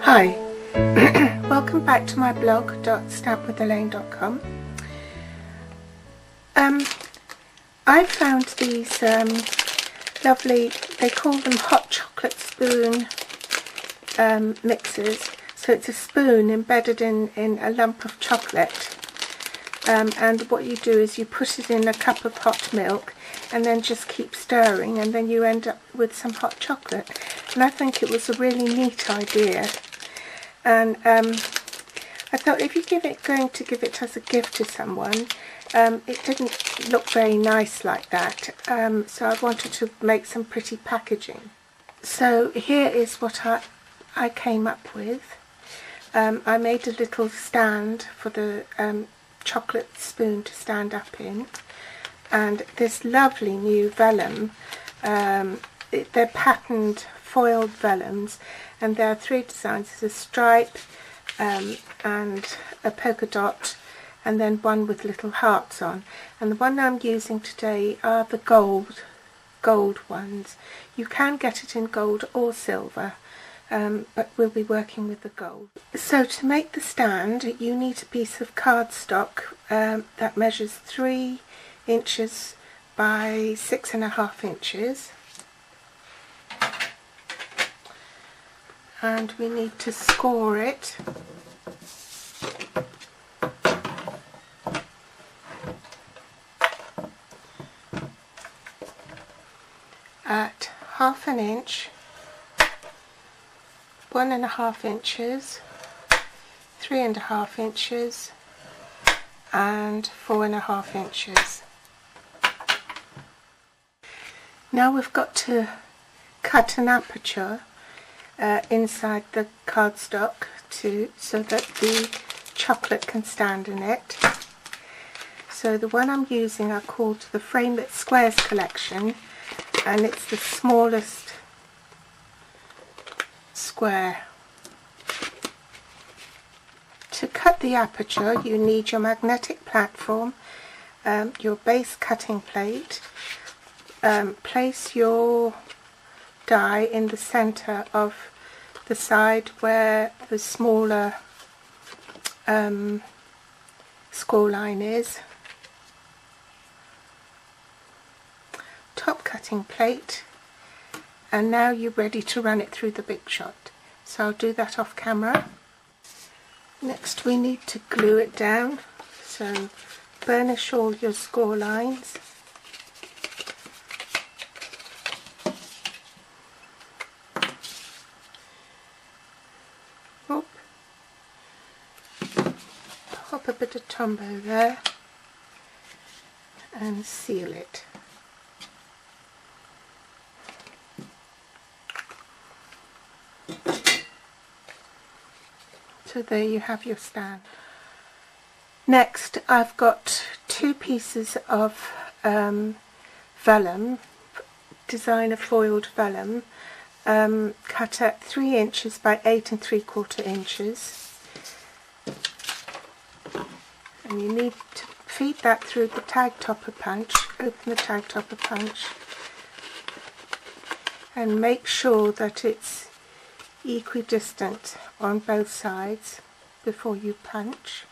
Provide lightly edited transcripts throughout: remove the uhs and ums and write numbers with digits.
Hi, welcome back to my blog stampwithelaine.com. I found these lovely, they call them hot chocolate spoon mixers. So it's a spoon embedded in a lump of chocolate, and what you do is you put it in a cup of hot milk and then just keep stirring, and then you end up with some hot chocolate. And I think it was a really neat idea, and I thought if you're going to give it as a gift to someone, it didn't look very nice like that, so I wanted to make some pretty packaging. So here is what I came up with. I made a little stand for the chocolate spoon to stand up in, and this lovely new vellum, they're patterned foiled vellums, and there are three designs. There's a stripe and a polka dot, and then one with little hearts on, and the one I'm using today are the gold ones. You can get it in gold or silver, but we'll be working with the gold. So to make the stand, you need a piece of cardstock that measures 3 inches by 6.5 inches, and we need to score it at 1/2 inch, 1.5 inches, 3.5 inches and 4.5 inches. Now we've got to cut an aperture inside the cardstock so that the chocolate can stand in it. So the one I'm using are called the Frame That Squares collection, and it's the smallest square. To cut the aperture, you need your magnetic platform, your base cutting plate. Place your die in the center of the side where the smaller score line is. Top cutting plate, and now you're ready to run it through the big shot. So I'll do that off camera. Next we need to glue it down, so burnish all your score lines. Pop a bit of Tombow there and seal it. So there you have your stand. Next I've got 2 pieces of vellum, designer foiled vellum, cut at 3 inches by 8 3/4 inches. And you need to feed that through the tag topper punch, open the tag topper punch, and make sure that it's equidistant on both sides before you punch.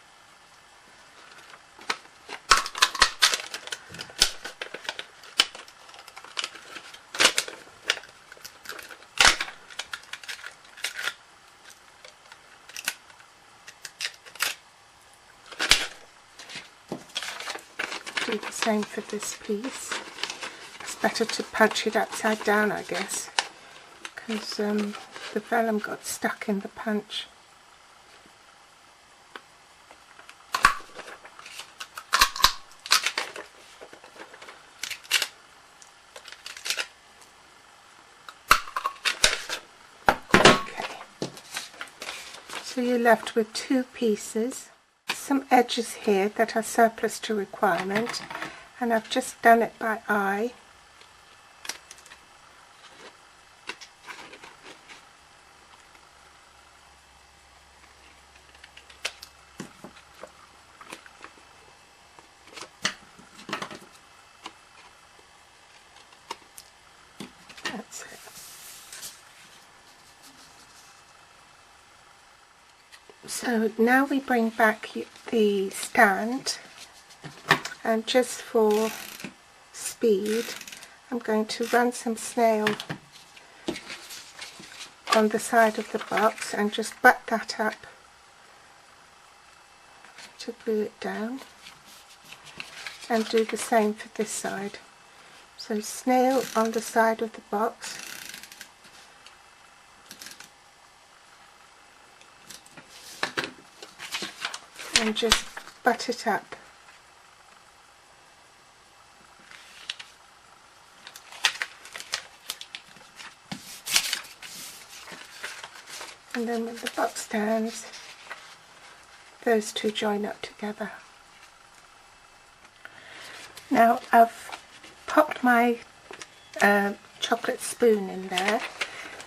Do the same for this piece. It's better to punch it upside down, I guess, because the vellum got stuck in the punch. Okay, so you're left with 2 pieces. Some edges here that are surplus to requirement, and I've just done it by eye. That's it. So now we bring back the stand, and just for speed I'm going to run some snail on the side of the box and just butt that up to glue it down, and do the same for this side. So snail on the side of the box, and just butt it up. And then when the box stands, those two join up together. Now I've popped my chocolate spoon in there,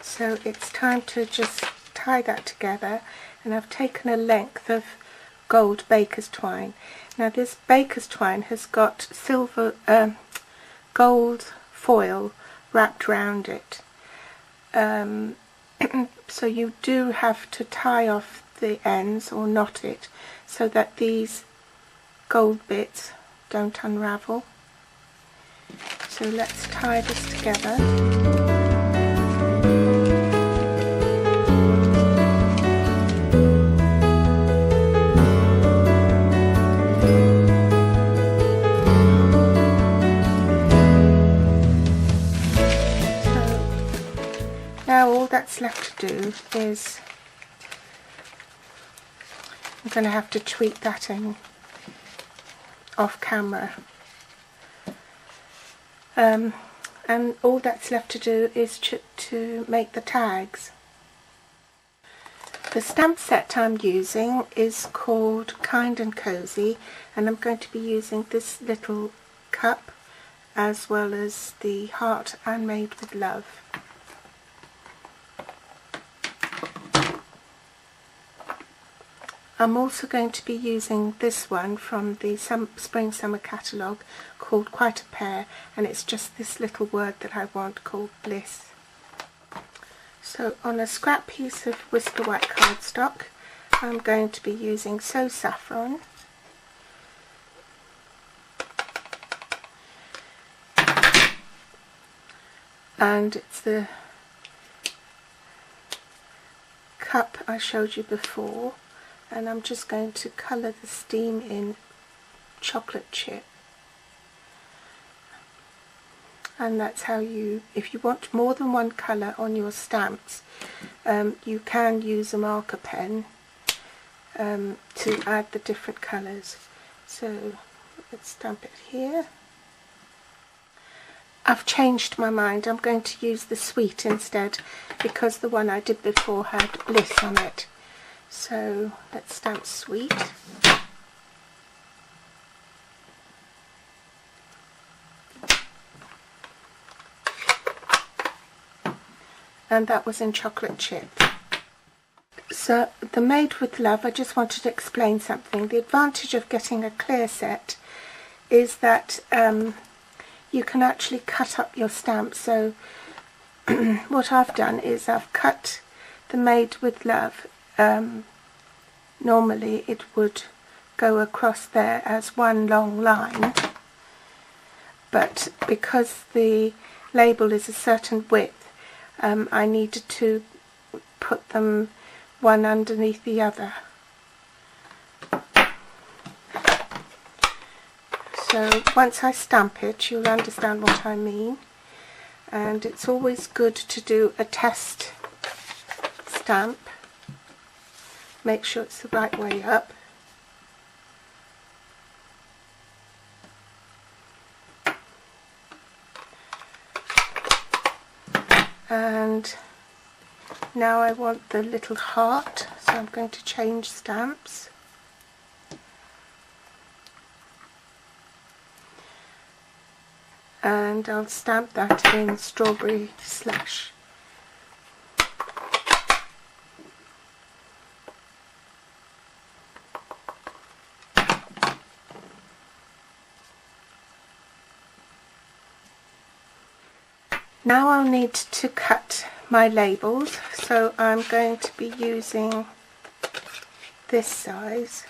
so it's time to just tie that together, and I've taken a length of gold baker's twine. Now this baker's twine has got silver gold foil wrapped around it, so you do have to tie off the ends or knot it so that these gold bits don't unravel. So let's tie this together. Now all that's left to do is, I'm going to have to tweak that in off camera, and all that's left to do is to make the tags. The stamp set I'm using is called Kind and Cozy, and I'm going to be using this little cup as well as the heart and Made with Love. I'm also going to be using this one from the Spring Summer catalogue called Quite a Pair, and it's just this little word that I want called Bliss. So on a scrap piece of Whisker White cardstock I'm going to be using So Saffron, and it's the cup I showed you before, and I'm just going to colour the steam in chocolate chip. And that's how you, if you want more than one colour on your stamps, you can use a marker pen to add the different colours. So let's stamp it here. I've changed my mind. I'm going to use the Sweet instead, because the one I did before had Bliss on it. So let's stamp Sweet. And that was in chocolate chip. So the Made with Love, I just wanted to explain something. The advantage of getting a clear set is that you can actually cut up your stamp. So what I've done is I've cut the Made with Love. Normally it would go across there as one long line, but because the label is a certain width, I needed to put them one underneath the other. So once I stamp it, you'll understand what I mean, and it's always good to do a test stamp. Make sure it's the right way up. And now I want the little heart, so I'm going to change stamps. And I'll stamp that in Strawberry Slush. Now I'll need to cut my labels, so I'm going to be using this size,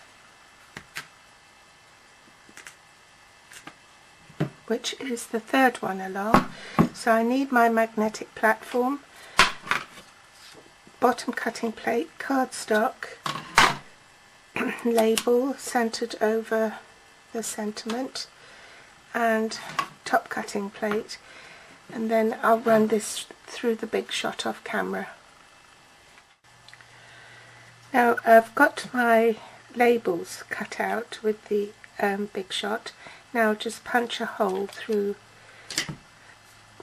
which is the third one along. So I need my magnetic platform, bottom cutting plate, cardstock, label centered over the sentiment, and top cutting plate, and then I'll run this through the big shot off camera. Now I've got my labels cut out with the big shot. Now just punch a hole through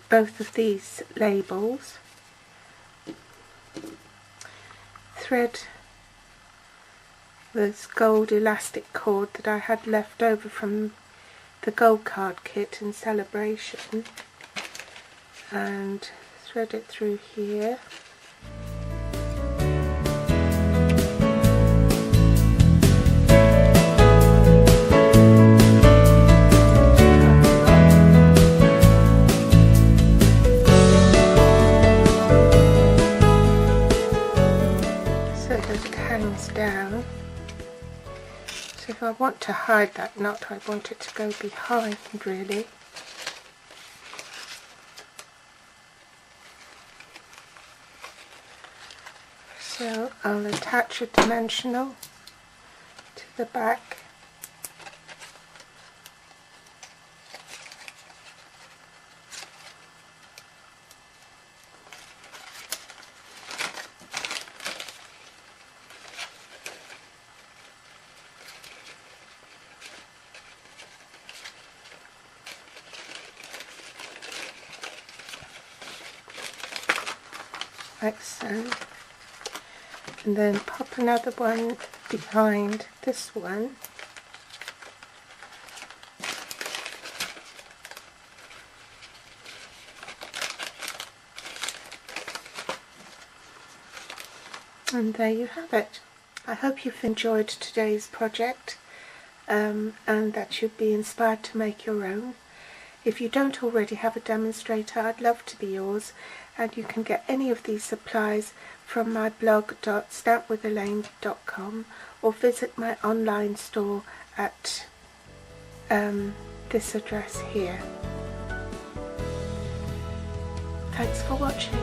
both of these labels, thread this gold elastic cord that I had left over from the gold card kit in Celebration, and thread it through here. So that it hangs down. So if I want to hide that knot, I want it to go behind really. So I'll attach a dimensional to the back. Like so. And then pop another one behind this one. And there you have it. I hope you've enjoyed today's project and that you'll be inspired to make your own. If you don't already have a demonstrator, I'd love to be yours, and you can get any of these supplies from my blog.stampwithelaine.com or visit my online store at this address here. Thanks for watching.